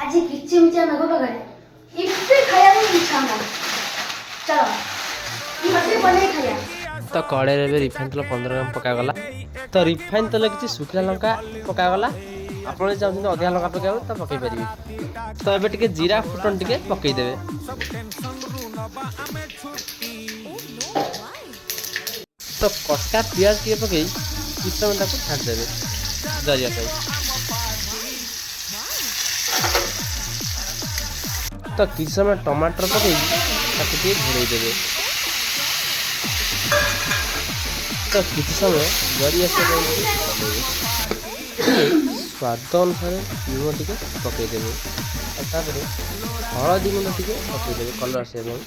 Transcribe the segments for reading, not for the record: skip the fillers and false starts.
ଆଜି କିଚିମିଚିଆ ମେଘ ପାଗରେ ଇପି ଖାଇବାକୁ ଇଚ୍ଛା ହେଲା। ଚାଲ ଇପି ବନେଇ ଖାଇବା। ତ କଡ଼େଇରେ ଏବେ ରିଫାଇନ୍ ତେଲ 15 ଗ୍ରାମ ପକାଗଲା। ତ ରିଫାଇନ୍ ତେଲ କିଛି ଶୁଖିଲା ଲଙ୍କା ପକାଗଲା। ଆପଣ ଯଦି ଚାହୁଁଛନ୍ତି ଅଧିକା ଲଙ୍କା ପକାଇବାକୁ ତ ପକାଇ ପାରିବେ। ତ ଏବେ ଟିକେ ଜିରା ଫୁଟଣ ଟିକେ ପକାଇଦେବେ। ତ କଟା ପିଆଜ ଟିକେ ପକାଇ କିଛି ସମୟ ତାକୁ ଛାଡ଼ିଦେବେ ଜରିବା ପାଇଁ। ତ କିଛି ସମୟ ଟମାଟର ପକାଇ ତାକୁ ଟିକେ ଘୋଡ଼େଇ ଦେବେ। ତ କିଛି ସମୟ ଜରି ଆସିବା ପାଇଁ ଚଲେଇବେ। ସ୍ୱାଦ ଅନୁସାରେ ଲୁଣ ଟିକେ ପକାଇଦେବେ। ଆଉ ତାପରେ ହଳଦୀ ଗୁଣ୍ଡ ଟିକେ ପକାଇଦେବେ କଲର୍ ଆସିବା ପାଇଁ।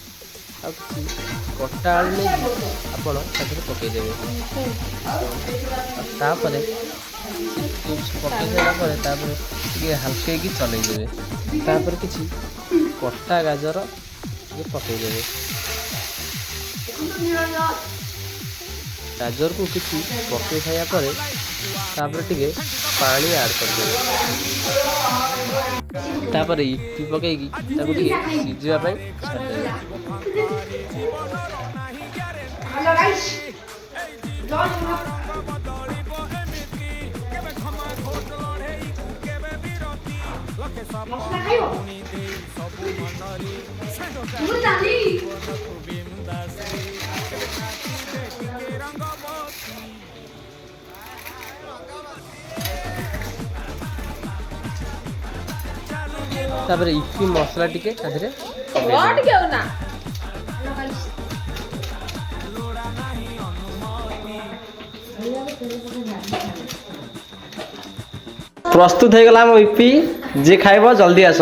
ଆଉ କିଛି କଟା ଆଳୁ ନେଇକି ଆପଣ ତାଦେହରେ ପକାଇଦେବେ। ଆଉ ତାପରେ ପକାଇ ସାରିଲା ପରେ ତାପରେ ଟିକେ ହାଲକେଇକି ଚଲେଇଦେବେ। ତାପରେ କିଛି କଟା ଗାଜର ଟିକେ ପକାଇଦେବେ। ଗାଜରକୁ କିଛି ପକାଇ ସାରିବା ପରେ ତାପରେ ଟିକେ ପାଣି ଆଡ଼୍ କରିଦେବେ। ତାପରେ ଇପି ପକାଇକି ତାକୁ ଟିକେ ସିଝିବା ପାଇଁ ଛାଡ଼ିଦେବେ। ମସଲା ଖାଇବ? ମୁଁ ଜାଣି ତାପରେ ଇପି ମସଲା ଟିକେ ତା ଦେହରେ ପ୍ରସ୍ତୁତ ହେଇଗଲା ଆମ ଇପି। ଯିଏ ଖାଇବ ଜଲ୍ଦି ଆସ।